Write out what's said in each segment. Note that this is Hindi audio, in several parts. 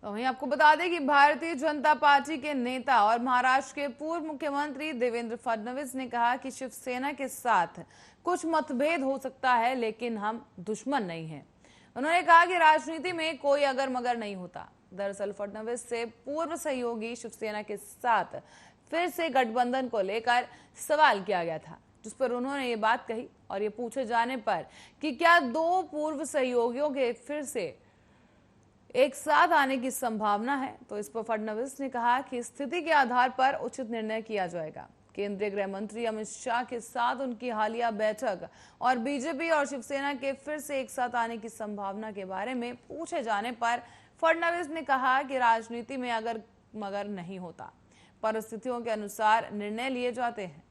तो वहीं आपको बता दें कि भारतीय जनता पार्टी के नेता और महाराष्ट्र के पूर्व मुख्यमंत्री देवेंद्र फडणवीस ने कहा कि शिवसेना के साथ कुछ मतभेद हो सकता है, लेकिन हम दुश्मन नहीं हैं। उन्होंने कहा कि राजनीति में कोई अगर मगर नहीं होता। दरअसल फडणवीस से पूर्व सहयोगी शिवसेना के साथ फिर से गठबंधन को लेकर सवाल किया गया था, जिस पर उन्होंने ये बात कही। और ये पूछे जाने पर कि क्या दो पूर्व सहयोगियों के फिर से एक साथ आने की संभावना है, तो इस पर फडणवीस ने कहा कि स्थिति के आधार पर उचित निर्णय किया जाएगा। केंद्रीय गृह मंत्री अमित शाह के साथ उनकी हालिया बैठक और बीजेपी और शिवसेना के फिर से एक साथ आने की संभावना के बारे में पूछे जाने पर फडणवीस ने कहा कि राजनीति में अगर मगर नहीं होता, परिस्थितियों के अनुसार निर्णय लिए जाते हैं।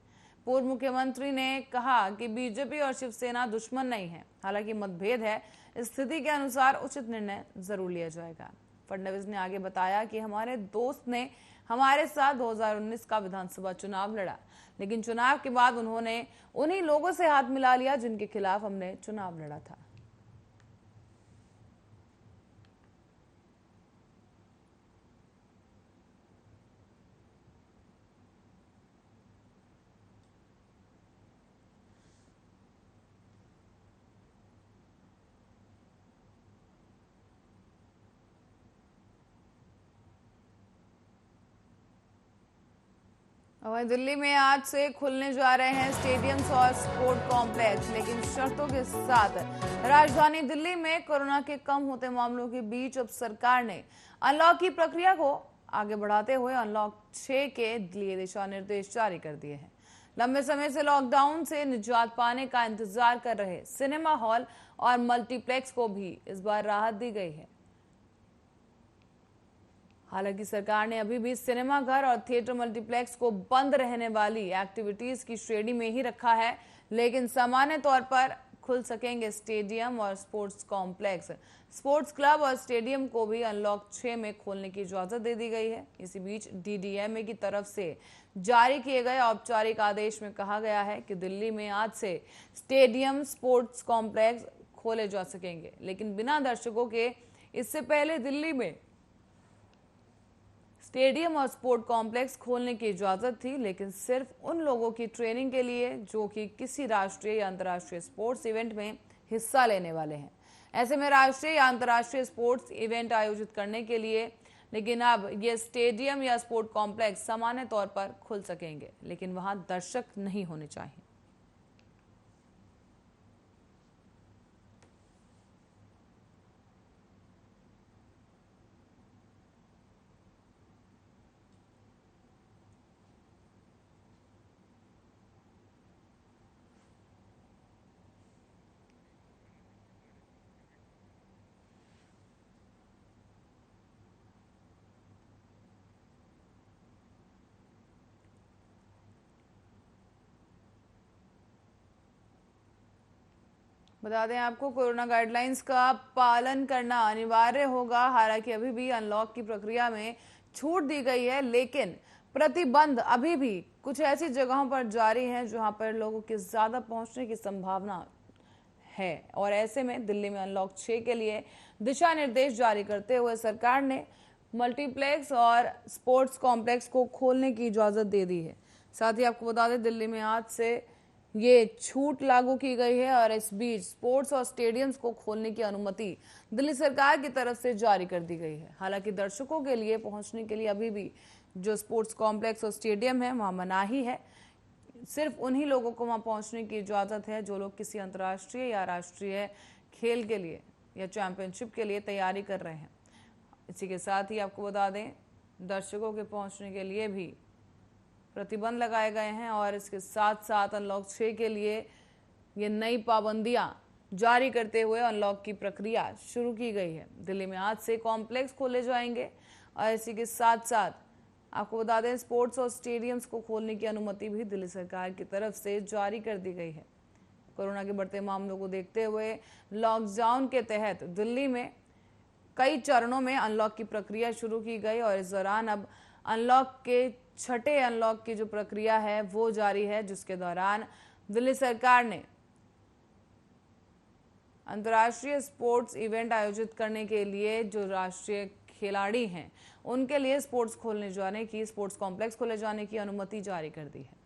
पूर्व मुख्यमंत्री ने कहा कि बीजेपी और शिवसेना दुश्मन नहीं है, हालांकि मतभेद है, स्थिति के अनुसार उचित निर्णय जरूर लिया जाएगा। फडणवीस ने आगे बताया कि हमारे दोस्त ने हमारे साथ 2019 का विधानसभा चुनाव लड़ा, लेकिन चुनाव के बाद उन्होंने उन्हीं लोगों से हाथ मिला लिया जिनके खिलाफ हमने चुनाव लड़ा था। वहीं दिल्ली में आज से खुलने जा रहे हैं स्टेडियम्स और स्पोर्ट कॉम्प्लेक्स, लेकिन शर्तों के साथ। राजधानी दिल्ली में कोरोना के कम होते मामलों के बीच अब सरकार ने अनलॉक की प्रक्रिया को आगे बढ़ाते हुए अनलॉक 6 के लिए दिशा निर्देश जारी कर दिए हैं। लंबे समय से लॉकडाउन से निजात पाने का इंतजार कर रहे सिनेमा हॉल और मल्टीप्लेक्स को भी इस बार राहत दी गई है। हालांकि सरकार ने अभी भी सिनेमाघर और थिएटर मल्टीप्लेक्स को बंद रहने वाली एक्टिविटीज की श्रेणी में ही रखा है, लेकिन सामान्य तौर पर खुल सकेंगे स्टेडियम और स्पोर्ट्स कॉम्प्लेक्स। स्पोर्ट्स क्लब और स्टेडियम को भी अनलॉक 6 में खोलने की इजाजत दे दी गई है। इसी बीच डीडीएमए की तरफ से जारी किए गए औपचारिक आदेश में कहा गया है कि दिल्ली में आज से स्टेडियम, स्पोर्ट्स कॉम्प्लेक्स खोले जा सकेंगे, लेकिन बिना दर्शकों के। इससे पहले दिल्ली में स्टेडियम और स्पोर्ट कॉम्प्लेक्स खोलने की इजाजत थी, लेकिन सिर्फ उन लोगों की ट्रेनिंग के लिए जो कि किसी राष्ट्रीय या अंतर्राष्ट्रीय स्पोर्ट्स इवेंट में हिस्सा लेने वाले हैं। ऐसे में राष्ट्रीय या अंतर्राष्ट्रीय स्पोर्ट्स इवेंट आयोजित करने के लिए, लेकिन अब ये स्टेडियम या स्पोर्ट कॉम्प्लेक्स सामान्य तौर पर खुल सकेंगे, लेकिन वहां दर्शक नहीं होने चाहिए। बता दें आपको, कोरोना गाइडलाइंस का पालन करना अनिवार्य होगा। हालांकि अभी भी अनलॉक की प्रक्रिया में छूट दी गई है, लेकिन प्रतिबंध अभी भी कुछ ऐसी जगहों पर जारी हैं जहां पर लोगों के ज्यादा पहुंचने की संभावना है। और ऐसे में दिल्ली में अनलॉक 6 के लिए दिशा निर्देश जारी करते हुए सरकार ने मल्टीप्लेक्स और स्पोर्ट्स कॉम्प्लेक्स को खोलने की इजाजत दे दी है। साथ ही आपको बता दें, दिल्ली में आज से ये छूट लागू की गई है और इस बीच स्पोर्ट्स और स्टेडियम्स को खोलने की अनुमति दिल्ली सरकार की तरफ से जारी कर दी गई है। हालांकि दर्शकों के लिए पहुंचने के लिए अभी भी जो स्पोर्ट्स कॉम्प्लेक्स और स्टेडियम है वहां मनाही है। सिर्फ उन्हीं लोगों को वहां पहुंचने की इजाजत है जो लोग किसी अंतर्राष्ट्रीय या राष्ट्रीय खेल के लिए या चैंपियनशिप के लिए तैयारी कर रहे हैं। इसी के साथ ही आपको बता दें, दर्शकों के पहुंचने के लिए भी प्रतिबंध लगाए गए हैं और इसके साथ साथ अनलॉक 6 के लिए ये नई पाबंदियां जारी करते हुए अनलॉक की प्रक्रिया शुरू की गई है। दिल्ली में आज से कॉम्प्लेक्स खोले जाएंगे और इसी के साथ साथ आपको बता दें, स्पोर्ट्स और स्टेडियम्स को खोलने की अनुमति भी दिल्ली सरकार की तरफ से जारी कर दी गई है। कोरोना के बढ़ते मामलों को देखते हुए लॉकडाउन के तहत दिल्ली में कई चरणों में अनलॉक की प्रक्रिया शुरू की गई और इस दौरान अब अनलॉक के छठे अनलॉक की जो प्रक्रिया है वो जारी है, जिसके दौरान दिल्ली सरकार ने अंतर्राष्ट्रीय स्पोर्ट्स इवेंट आयोजित करने के लिए जो राष्ट्रीय खिलाड़ी हैं उनके लिए स्पोर्ट्स कॉम्प्लेक्स खोले जाने की अनुमति जारी कर दी है।